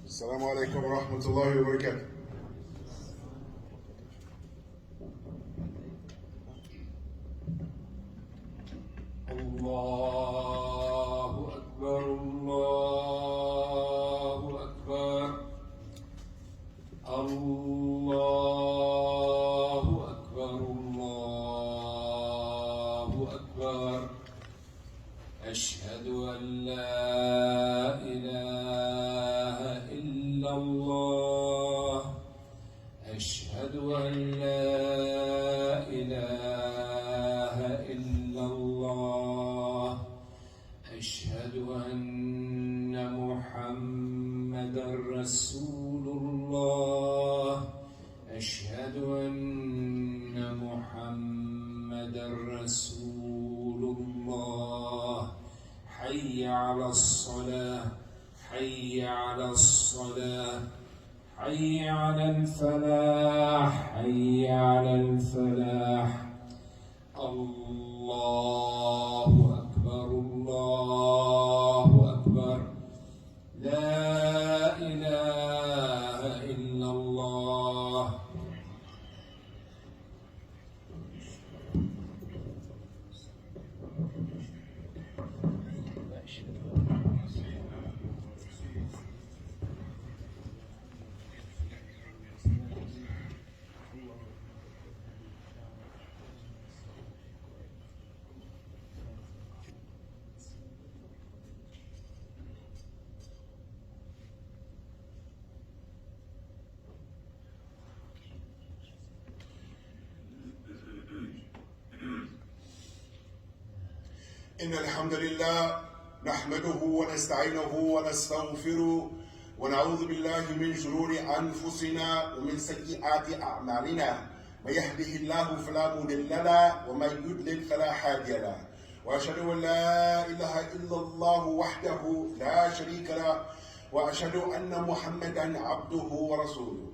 السلام عليكم ورحمة الله وبركاته. الله أكبر الله أكبر الله أكبر الله أكبر أشهد أن لا إله إلا الله أشهد أن لا إله إلا الله أشهد أن محمدا رسول الله أشهد أن محمدا رسول الله حي على الصلاة حي على الصلاة حي على الفلاح حي على الفلاح الله أكبر الله أكبر لا إله إلا الله. إن الحمد لله نحمده ونستعينه ونستغفره ونعوذ بالله من شرور أنفسنا ومن سيئات أعمالنا. من يهده الله فلا مضل له ومن يضلل فلا هادي له. وأشهد أن لا إله إلا الله وحده لا شريك له وأشهد أن محمدا عبده ورسوله.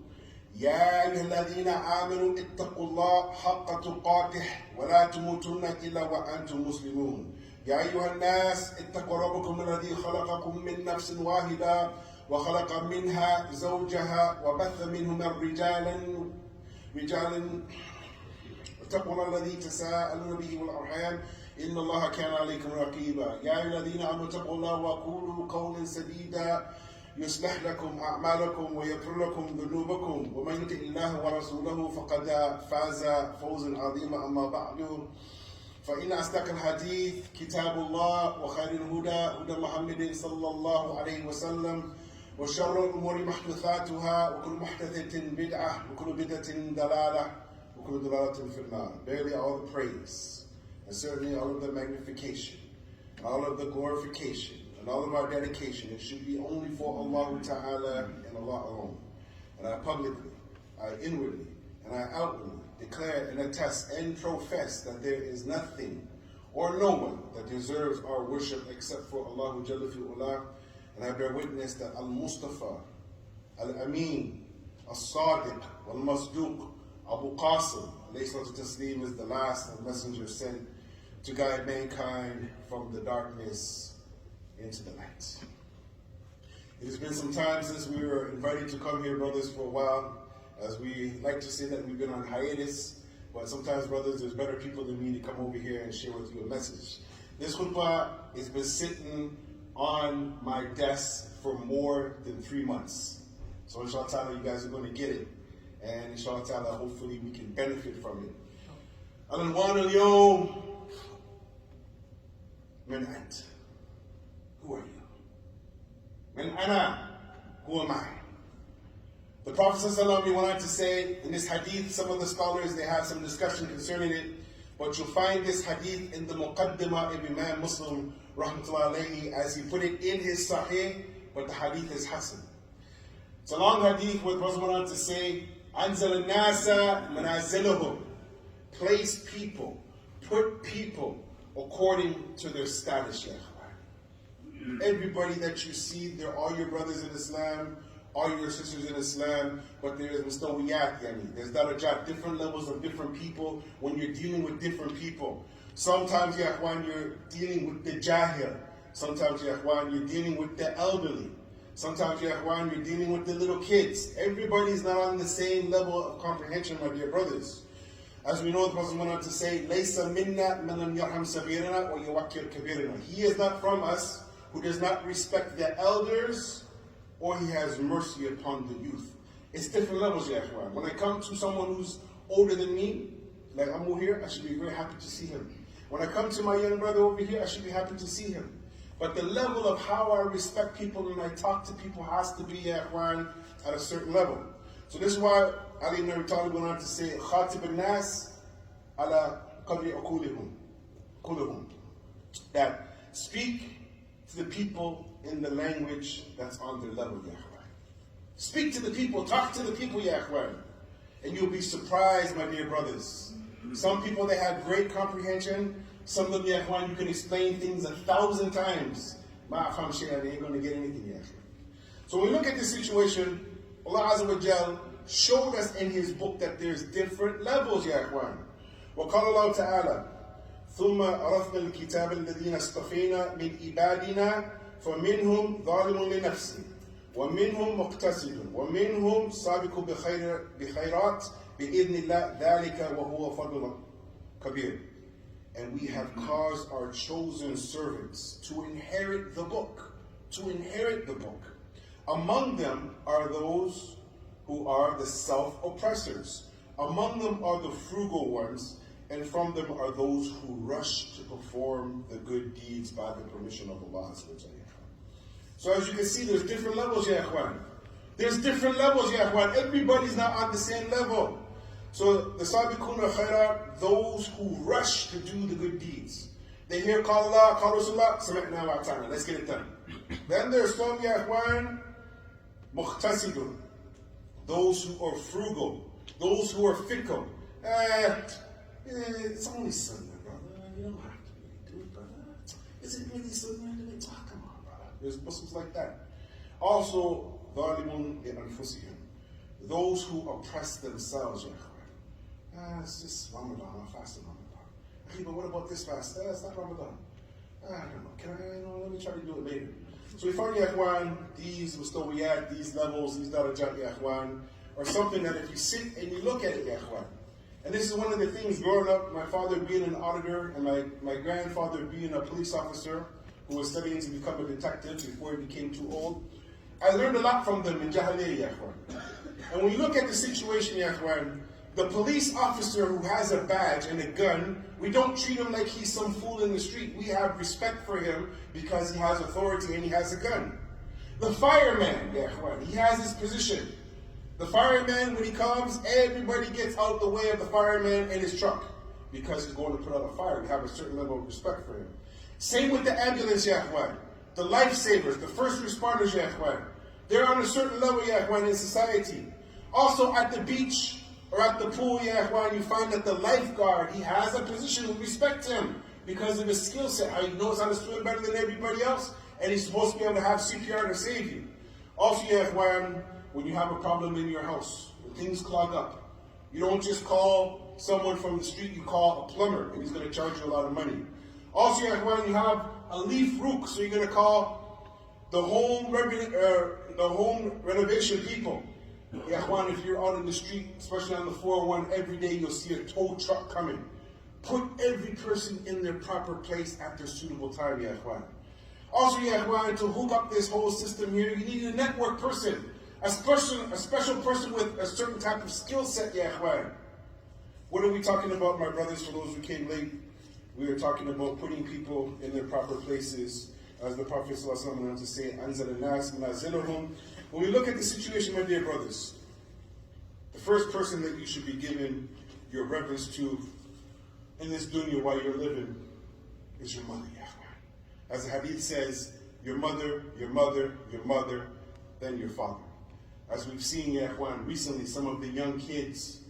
يا أيها الذين آمنوا اتقوا الله حق تقاته ولا تموتن إلا وأنتم مسلمون. يا أيها الناس اتقوا ربكم الذي خلقكم من نفس واحدة وخلق منها زوجها وبث منهما رجالا اتقوا الله الذي تساءلون به والأرحام إن الله كان عليكم رقيبا. يا أيها الذين آمنوا اتقوا الله وقولوا قولا سديدا يصلح لكم أعمالكم ويغفر لكم ذنوبكم ومن يطع الله ورسوله فقد فاز فوزا عظيما. أما بعد فإن أصدق الحديث كتاب الله وخير الهدى هدى محمد صلى الله عليه وسلم وشر الأمور محدثاتها وكل محدثة بدعة وكل بدعة ضلالة وكل ضلالة في النار. Barely all the praise and certainly all of the magnification, all of the glorification and all of our dedication, it should be only for Allah Ta'ala and Allah alone. And I publicly, I inwardly, and I outwardly declare and attest and profess that there is nothing or no one that deserves our worship except for Allah Jalla fi'ula. And I bear witness that Al-Mustafa, Al-Amin, Al-Sadiq, Al-Masduq, Abu Qasim, alayhi salatu taslim, is the last messenger sent to guide mankind from the darkness into the light. It has been some time since we were invited to come here, brothers, for a while. As we like to say that we've been on hiatus, but sometimes, brothers, there's better people than me to come over here and share with you a message. This khutbah has been sitting on my desk for more than 3 months. So inshallah ta'ala, you guys are going to get it. And inshallah ta'ala, hopefully we can benefit from it. Al-Anwan al-Yawm min ant. Who are you? Min ana. Who am I? The Prophet ﷺ went on to say in this hadith, some of the scholars, they have some discussion concerning it, but you'll find this hadith in the Muqaddimah of Imam Muslim, rahmatullahi alayhi, as he put it in his Sahih, but the hadith is Hasan. It's a long hadith where the Prophet went on to say, أَنزَلَ النَّاسَ مَنَازِلَهُمْ. Place people, put people according to their status, ya akhwan. Everybody that you see, they're all your brothers in Islam, all your sisters in Islam, but there is mustawiyat, there's darajat, different levels of different people when you're dealing with different people. Sometimes, ya akhwan, you're dealing with the jahil. Sometimes, ya akhwan, you're dealing with the elderly. Sometimes, ya ikhwan, you're dealing with the little kids. Everybody's not on the same level of comprehension, my dear brothers. As we know, the Prophet went on to say, لَيْسَ مِنَّا مَنْ لَمْ يَرْحَمْ صَغِيرَنَا وَيُوَقِّرْ كَبِيرَنَا. He is not from us who does not respect the elders, or he has mercy upon the youth. It's different levels, ya ikhwan. When I come to someone who's older than me, like Amu here, I should be very happy to see him. When I come to my young brother over here, I should be happy to see him. But the level of how I respect people and I talk to people has to be, ya ikhwan, at a certain level. So this is why Ali ibn Abi Talib went on to say, Khateeb al-nas ala qadri uqulihum. That speak to the people in the language that's on their level, ya ikhwan. Speak to the people, talk to the people, ya ikhwan. And you'll be surprised, my dear brothers. Some people, they have great comprehension. Some of them, ya ikhwan, you can explain things 1,000 times. Ma'afam shay'an, they ain't going to get anything, ya ikhwan. So when we look at this situation, Allah Azza wa Jal showed us in His book that there's different levels, ya ikhwan. وقال الله تعالى ثم عرفنا الكتاب الذين اصطفينا من عبادنا فمنهم ظالم لنفسه ومنهم مقتصد ومنهم سابق بخيرات بإذن الله ذلك وهو فضل كبير. And we have caused our chosen servants to inherit the book. To inherit the book. Among them are those who are the self-oppressors. Among them are the frugal ones, and from them are those who rush to perform the good deeds by the permission of Allah. So as you can see, there's different levels, ya ikhwan. There's different levels, ya ikhwan. Everybody's not on the same level. So the sabiqun al-khairat, those who rush to do the good deeds. They hear call Allah, call Rasulullah, sami'na wa ata'na. Let's get it done. Then there's some, ya ikhwan, muqtasidun. Those who are frugal. Those who are fickle. It's only Sunnah, brother. You don't have to really do it, brother. Is it really Sunnah? Come on, brother. There's Muslims like that. Also, ظَالِمٌ لِأَنفُسِهِمْ. Those who oppress themselves, ya ikhwan. It's just Ramadan. I'm fasting Ramadan. But what about this fast? It's not Ramadan. I don't know. Let me try to do it later. So we find, ya ikhwan, these mustawiyat, these levels, these darajat, ya ikhwan, are something that if you sit and you look at it, ya ikhwan. And this is one of the things growing up, my father being an auditor and my grandfather being a police officer who was studying to become a detective before he became too old. I learned a lot from them in Jahiliyyah, ya ikhwan. And when you look at the situation, ya ikhwan, the police officer who has a badge and a gun, we don't treat him like he's some fool in the street. We have respect for him because he has authority and he has a gun. The fireman, ya ikhwan, he has his position. The fireman, when he comes, everybody gets out the way of the fireman and his truck because he's going to put out a fire. We have a certain level of respect for him. Same with the ambulance, ya ikhwan. The lifesavers, the first responders, ya ikhwan. They're on a certain level, ya ikhwan, in society. Also at the beach or at the pool, ya ikhwan, you find that the lifeguard, he has a position. We respect him because of his skill set, how he knows how to swim better than everybody else, and he's supposed to be able to have CPR to save you. Also, ya ikhwan, when you have a problem in your house, when things clog up, you don't just call someone from the street, you call a plumber, and he's going to charge you a lot of money. Also, ya ikhwan, you have a leaf rook, so you're going to call the home renovation people. Ya ikhwan, if you're out in the street, especially on the 401, every day you'll see a tow truck coming. Put every person in their proper place at their suitable time, ya ikhwan. Also, ya ikhwan, to hook up this whole system here, you need a network person. A special person with a certain type of skill set, ya ikhwan. What are we talking about, my brothers, for those who came late? We are talking about putting people in their proper places. As the Prophet ﷺ went on to say, أَنزَلَ النَّاسِ مَنَازِلَهُم. When we look at the situation, my dear brothers, the first person that you should be giving your reverence to in this dunya while you're living is your mother, ya ikhwan. As the hadith says, your mother, your mother, your mother, then your father. As we've seen, ya ikhwan, recently, some of the young kids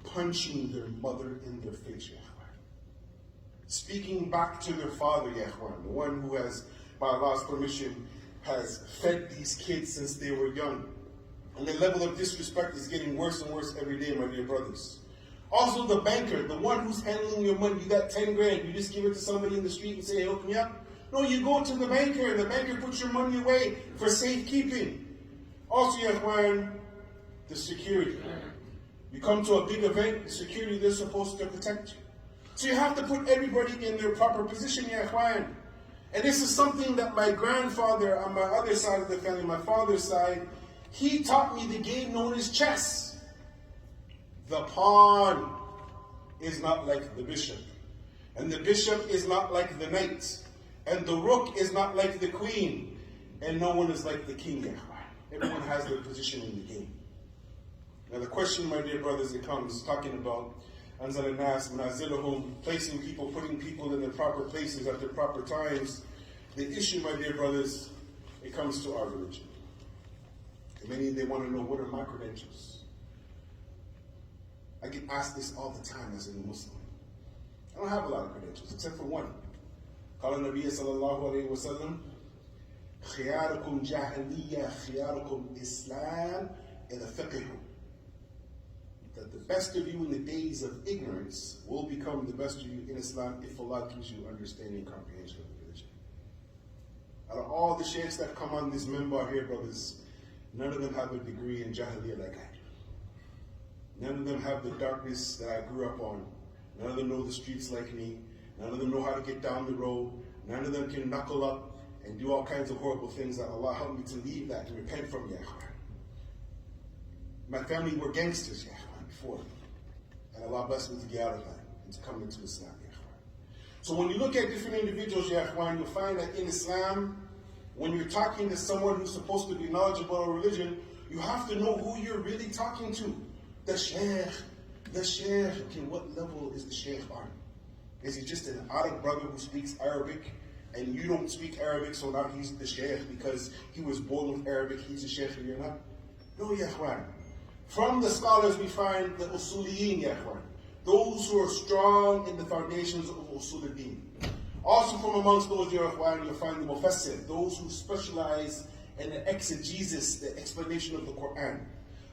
punching their mother in their face, ya ikhwan. Speaking back to their father, ya ikhwan, the one who has, by Allah's permission, has fed these kids since they were young. And the level of disrespect is getting worse and worse every day, my dear brothers. Also the banker, the one who's handling your money. You got 10 grand, you just give it to somebody in the street and say, hey, hook me up? No, you go to the banker, and the banker puts your money away for safekeeping. Also, ya ikhwan, the security. You come to a big event, the security, they're supposed to protect you. So you have to put everybody in their proper position, ya ikhwan. And this is something that my grandfather on my other side of the family, my father's side, he taught me the game known as chess. The pawn is not like the bishop. And the bishop is not like the knight. And the rook is not like the queen. And no one is like the king, ya ikhwan. Everyone has their position in the game. Now the question, my dear brothers, it comes talking about Anzal al-Nas, Manazilahum, placing people, putting people in their proper places at their proper times. The issue, my dear brothers, it comes to our religion. And many, they want to know, what are my credentials? I get asked this all the time as a Muslim. I don't have a lot of credentials, except for one. قال النبي صلى الله عليه وسلم خياركم جاهلية خياركم إسلام إذا فقهوا. That the best of you in the days of ignorance will become the best of you in Islam if Allah gives you understanding and comprehension of the religion. Out of all the sheikhs that come on this minbar here, brothers, none of them have a degree in Jahiliyyah like I do. None of them have the darkness that I grew up on. None of them know the streets like me. None of them know how to get down the road. None of them can knuckle up and do all kinds of horrible things that Allah help me to leave that and repent from, ya ikhwan. My family were gangsters, ya ikhwan, before. And Allah blessed me to get out of that and to come into Islam, ya ikhwan. So when you look at different individuals, ya ikhwan, you'll find that in Islam, when you're talking to someone who's supposed to be knowledgeable of religion, you have to know who you're really talking to. The sheikh. Okay, what level is the sheikh on? Is he just an Arab brother who speaks Arabic and you don't speak Arabic, so now he's the sheikh because he was born with Arabic, he's a sheikh and you're not? No, ya ikhwan. From the scholars we find the usuliyin, ya ikhwan. Those who are strong in the foundations of usul al-din. Also from amongst those, ya ikhwan, you'll find the mufassir, those who specialize in the exegesis, the explanation of the Quran.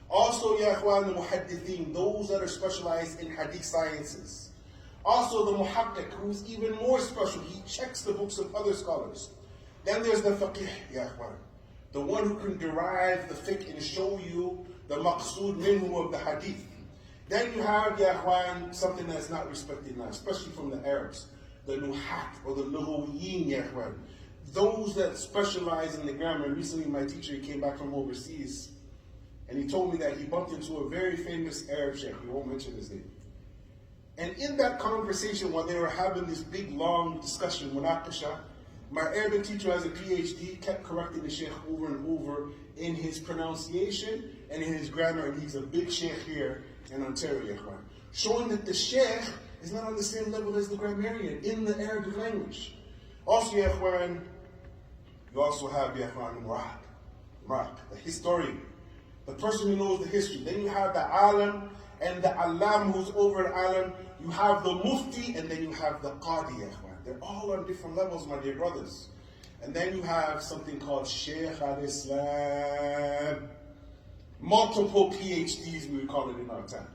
Also, ya ikhwan, the muhaddithin, those that are specialized in hadith sciences. Also the muhakkik, who's even more special. He checks the books of other scholars. Then there's the faqih, ya ikhwan, the one who can derive the fiqh and show you the maqsood minhu of the hadith. Then you have, ya ikhwan, something that's not respected now, especially from the Arabs, the nuhat, or the lughawiyin, ya ikhwan, those that specialize in the grammar. Recently my teacher, he came back from overseas, and he told me that he bumped into a very famous Arab sheikh, we won't mention his name. And in that conversation, while they were having this big, long discussion, munaqasha, my Arabic teacher has a PhD, kept correcting the sheikh over and over in his pronunciation and in his grammar, and he's a big sheikh here in Ontario, showing that the sheikh is not on the same level as the grammarian in the Arabic language. Also, ya ikhwan, you also have, ya ikhwan, Muraq, the historian, the person who knows the history. Then you have the alim, and the alam who's over the alam. You have the mufti, and then you have the qadi, ya ikhwan. They're all on different levels, my dear brothers. And then you have something called Shaykh al-Islam. Multiple PhDs, we would call it in our time.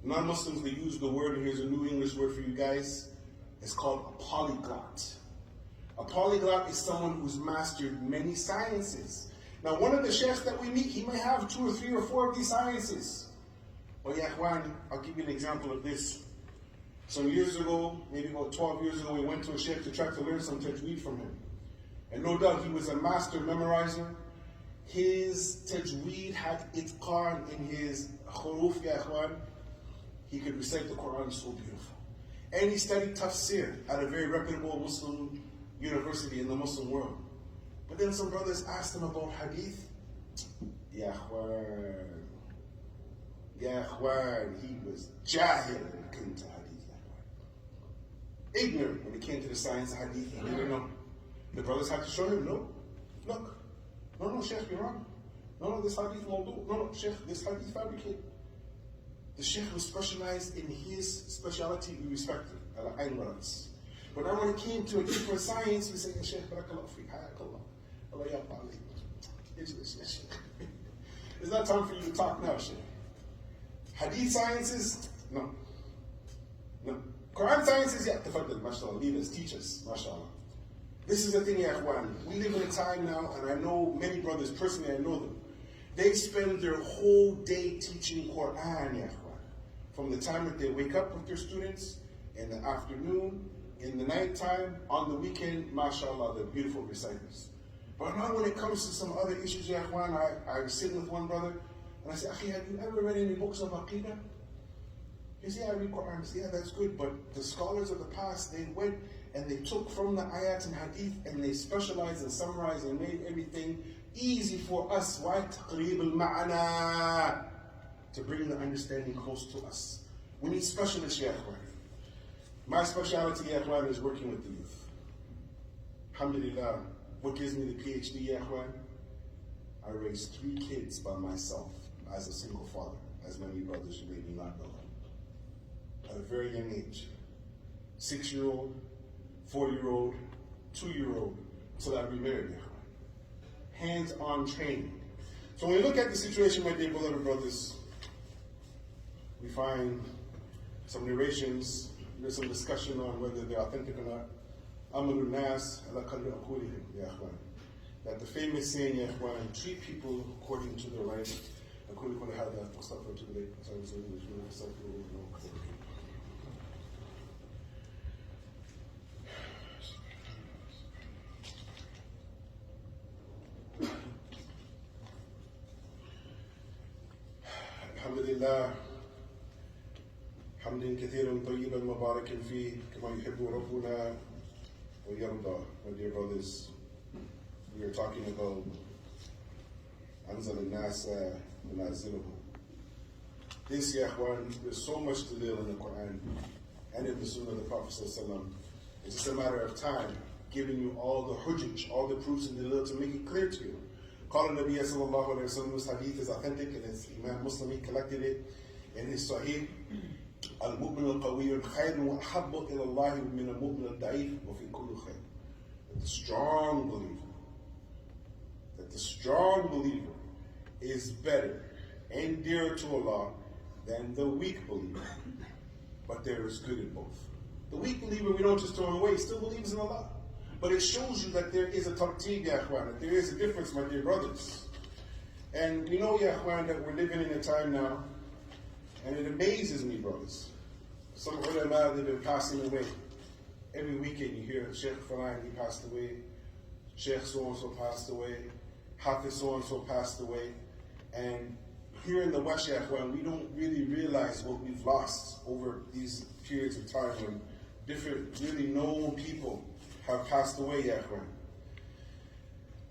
Non-Muslims, they use the word, and here's a new English word for you guys. It's called a polyglot. A polyglot is someone who's mastered many sciences. Now, one of the sheikhs that we meet, he may have 2 or 3 or 4 of these sciences. But ya ikhwan, I'll give you an example of this. Some years ago, maybe about 12 years ago, we went to a sheikh to try to learn some tajweed from him. And no doubt he was a master memorizer. His tajweed had itqan in his khuruf, ya ikhwan. He could recite the Quran so beautiful. And he studied tafsir at a very reputable Muslim university in the Muslim world. But then some brothers asked him about hadith. Ya ikhwan, he was jahil when it came to hadith, ya ikhwan. Ignorant when it came to the science of hadith, he didn't know. The brothers had to show him, no, look, no, Sheikh, you're wrong. No, this hadith mawdu. No, Sheikh, this hadith fabricated. The Sheikh was specialized in his speciality, we respected, but then when it came to a different science, we say, Ya Sheikh, barakallah fi, hayakallah, Allah yabba alaykum. It's not time for you to talk now, Sheikh. Hadith sciences, no. Quran sciences, yeah, tafaddal, mashallah, lead us, teach us, mashallah. This is the thing, ya ikhwan. We live in a time now, and I know many brothers, personally I know them. They spend their whole day teaching Quran, ya ikhwan. From the time that they wake up with their students, in the afternoon, in the nighttime, on the weekend, mashallah, they're beautiful reciters. But now when it comes to some other issues, ya ikhwan, I was sitting with one brother, and I said, Akhi, have you ever read any books of Aqidah? He said, yeah, I read Quran. I said, yeah, that's good, but the scholars of the past, they went and they took from the ayat and hadith, and they specialized and summarized and made everything easy for us. Why? تقريب المعنى, to bring the understanding close to us. We need specialists, ya ikhwan. My specialty, ya ikhwan, is working with the youth. Alhamdulillah. What gives me the PhD, ya ikhwan? I raised 3 kids by myself as a single father, as many brothers you may not know. At a very young age. 6-year-old, 4-year-old, 2-year-old, till I remarried, ya ikhwan. Hands-on training. So when we look at the situation, my dear beloved brothers, we find some narrations, there's some discussion on whether they're authentic or not. Amalul nas ala qadri aqulihim, ya ikhwan. That the famous saying, ya ikhwan, treat people according to their right. أقول لكم هذا واستغفرت إليكم. الحمد لله حمدا كثيرا طيبا مباركا فيه كما يحب ربنا ويرضى. My dear brothers, we are talking about أنزل الناس منازلهم. This, ya ikhwan, there's so much to deal in the Quran and in the Sunnah of the Prophet ﷺ. It's just a matter of time, giving you all the hujjaj, all the proofs and dalil to make it clear to you. قال النبي صلى الله عليه وسلم, this hadith is authentic, and it's Imam Muslim, he collected it in his Sahih. المؤمن القوي خير وأحب إلى الله من المؤمن الضعيف وفي كل خير. The strong believer is better and dearer to Allah than the weak believer. But there is good in both. The weak believer, we don't just throw him away, he still believes in Allah. But it shows you that there is a tartib, ya ikhwan, that there is a difference, my dear brothers. And we know, ya ikhwan, that we're living in a time now, and it amazes me, brothers. Some ulama, they've been passing away. Every weekend you hear Sheikh Falan, he passed away. Sheikh so-and-so passed away. Hafiz so-and-so passed away. And here in the West, ya ikhwan, we don't really realize what we've lost over these periods of time when different, really known people have passed away, ya ikhwan.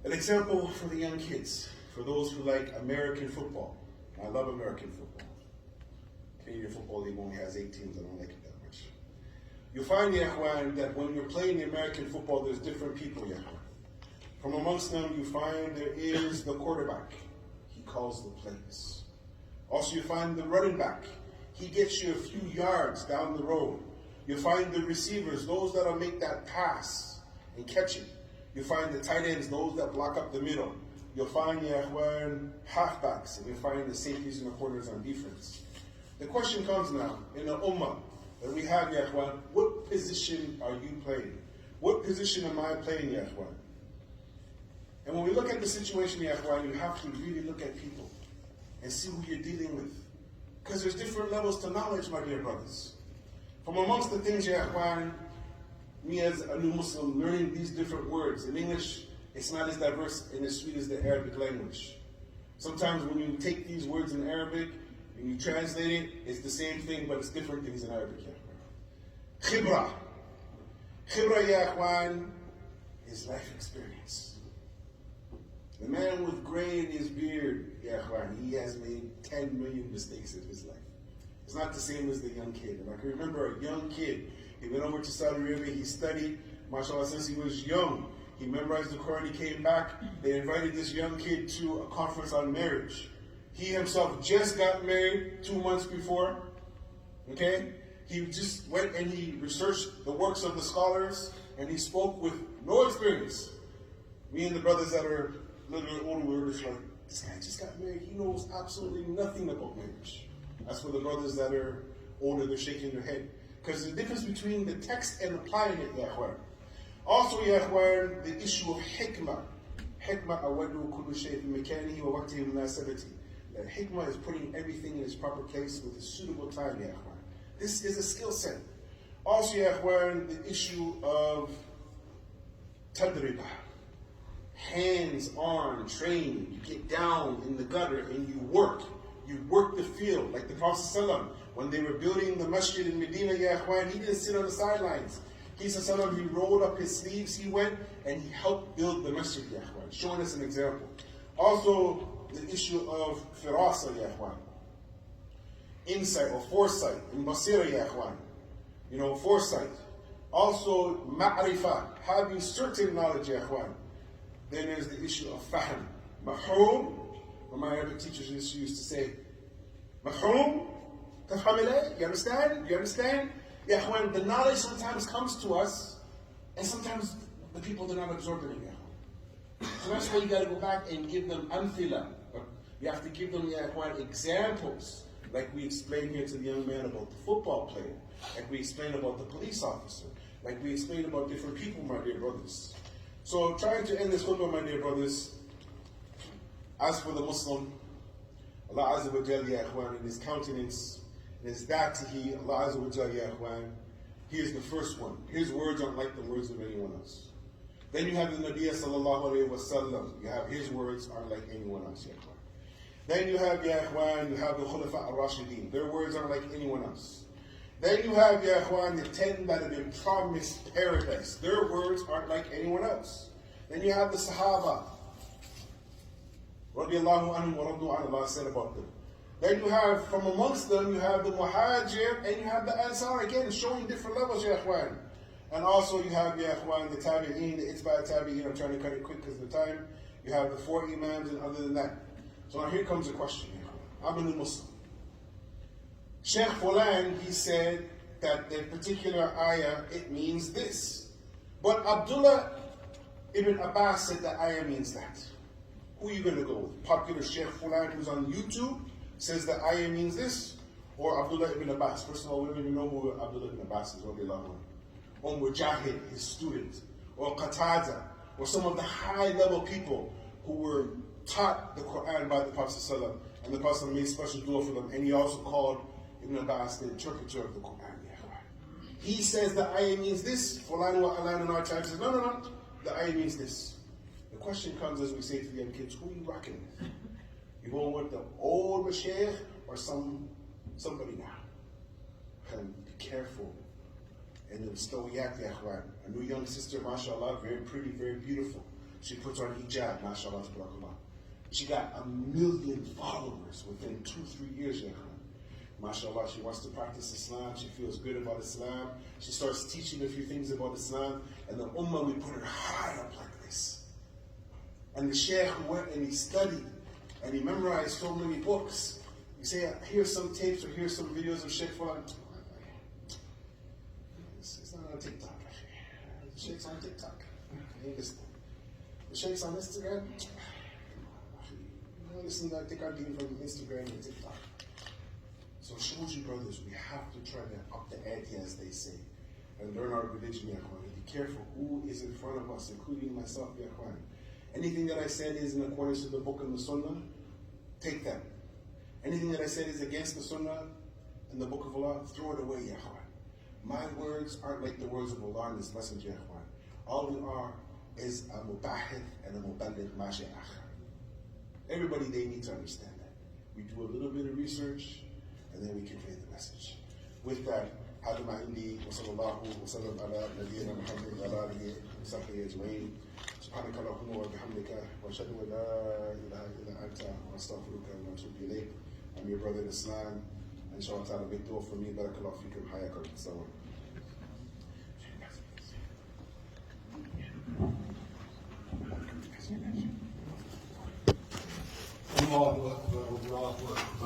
An example for the young kids, for those who like American football. I love American football. Canadian Football League only has 8 teams, I don't like it that much. You'll find, ya ikhwan, that when you're playing the American football, there's different people, ya ikhwan. From amongst them, you find there is the quarterback. He calls the plays. Also, you find the running back. He gets you a few yards down the road. You find the receivers, those that'll make that pass and catch it. You find the tight ends, those that block up the middle. You'll find, ya ikhwan, halfbacks, and you find the safeties in the corners on defense. The question comes now, in the ummah that we have, ya ikhwan, what position are you playing? What position am I playing, ya ikhwan? And when we look at the situation, ya ikhwan, you have to really look at people and see who you're dealing with. Because there's different levels to knowledge, my dear brothers. From amongst the things, ya ikhwan, me as a new Muslim, learning these different words. In English, it's not as diverse and as sweet as the Arabic language. Sometimes when you take these words in Arabic, and you translate it, it's the same thing, but it's different things in Arabic, ya ikhwan. Khibra. Khibra, ya ikhwan, is life experience. The man with gray in his beard, ya ikhwan, he has made 10 million mistakes in his life. It's not the same as the young kid. And I can remember a young kid, he went over to Saudi Arabia, he studied, mashallah, since he was young. He memorized the Quran, he came back, they invited this young kid to a conference on marriage. He himself just got married 2 months before, okay? He just went and he researched the works of the scholars, and he spoke with no experience. Me and the brothers that are a little bit older, we were just like, this guy just got married, he knows absolutely nothing about marriage. That's for the brothers that are older, they're shaking their head. Because the difference between the text and applying it, ya ikhwan. Also, ya ikhwan, the issue of hikmah. Hikmah awadu kullu shay fi makanihi wa waqtihi munasabati. That hikmah is putting everything in its proper place with a suitable time, ya ikhwan. This is a skill set. Also, ya ikhwan, the issue of tadribah. Hands-on training. You get down in the gutter and you work. You work the field. Like the Prophet ﷺ, when they were building the masjid in Medina, ya ikhwan, he didn't sit on the sidelines. He rolled up his sleeves, he went and he helped build the masjid, ya ikhwan, showing us an example. Also, the issue of firasa, ya ikhwan, insight or foresight, in basira, ya ikhwan, foresight. Also, ma'rifah, having certain knowledge, ya ikhwan. Then there's the issue of fahm, mahroom. My Arabic teachers used to say, mahroom, tafham ilay, you understand? You understand? Yeah, when the knowledge sometimes comes to us, and sometimes the people do not absorb it again. So that's why you got to go back and give them amthila. You have to give them examples, like we explained here to the young man about the football player, like we explained about the police officer, like we explained about different people, my dear brothers. So trying to end this khutbah, my dear brothers, as for the Muslim, Allah Azza wa Jalla, ya ikhwan, in his countenance, in his da'atihi, Allah Azza wa Jalla, ya ikhwan, he is the first one. His words aren't like the words of anyone else. Then you have the Nabiya sallallahu alayhi wa sallam. You have his words aren't like anyone else, ya ikhwan. Then you have, ya ikhwan, you have the Khulafa al-Rashidin. Their words aren't like anyone else. Then you have, ya ikhwan, the 10 that have been promised paradise. Their words aren't like anyone else. Then you have the Sahaba. Radiallahu anhum wa radu an, Allah said about them. Then you have, from amongst them, you have the Muhajir and you have the Ansar, again, showing different levels, ya ikhwan. And also you have, ya ikhwan, the Tabi'een, the Itba' Tabi'een. I'm trying to cut it quick because of the time. You have the 4 Imams, and other than that. So now here comes a question, ya ikhwan. I'm a Muslim. Sheikh Fulan, he said that the particular ayah, it means this. But Abdullah ibn Abbas said that ayah means that. Who are you going to go with? Popular Sheikh Fulan who's on YouTube says that ayah means this, or Abdullah ibn Abbas? First of all, we don't even know who Abdullah ibn Abbas is, or Mujahid, his student, or Qatada, or some of the high-level people who were taught the Quran by the Prophet ﷺ, and the Prophet made special dua for them, and he also called Ibn Abbas the interpreter of the Quran. He says the ayah means this. Fulan wa alan in our time says, no, the ayah means this. The question comes as we say to the young kids, who are you rocking with? You going with the old Mashiach or somebody now? And be careful. And the Stawiyat, ya ikhwan. A new young sister, mashallah, very pretty, very beautiful. She puts on hijab, mashallah, tabarakallah. She got 1 million followers within 2-3 years, ya ikhwan. Mashallah, she wants to practice Islam. She feels good about Islam. She starts teaching a few things about Islam. And the ummah, we put her high up like this. And the sheikh went and he studied and he memorized so many books. You say, here's some tapes or here's some videos of Sheikh Fulan. It's not on TikTok. The Sheikh's on TikTok. The Sheikh's on Instagram. You know, listen to that TikTok from Instagram and TikTok. So it shows you, brothers, we have to try to up the ante, as they say, and learn our religion, ya ikhwan. Be careful who is in front of us, including myself, ya ikhwan. Anything that I said is in accordance to the book and the sunnah, take that. Anything that I said is against the sunnah and the book of Allah, throw it away, ya ikhwan. My words aren't like the words of Allah and His Messenger, ya ikhwan. All we are is a mubahith and a muballigh mashi akhar. Everybody, they need to understand that. We do a little bit of research, and then we convey the message. With that, هذا ما عندي وصلى الله وسلم على نبينا محمد وعلى آله وصحبه أجمعين. سبحانك اللهم وبحمدك وأشهد أن لا إله إلا أنت وأستغفرك وأتوب إليك. I'm your brother in Islam. Inshallah ta'ala, make dua for me. Barakallahu fikum. Hayakum. Assalamu alaikum. Allahu Akbar, Allahu Akbar.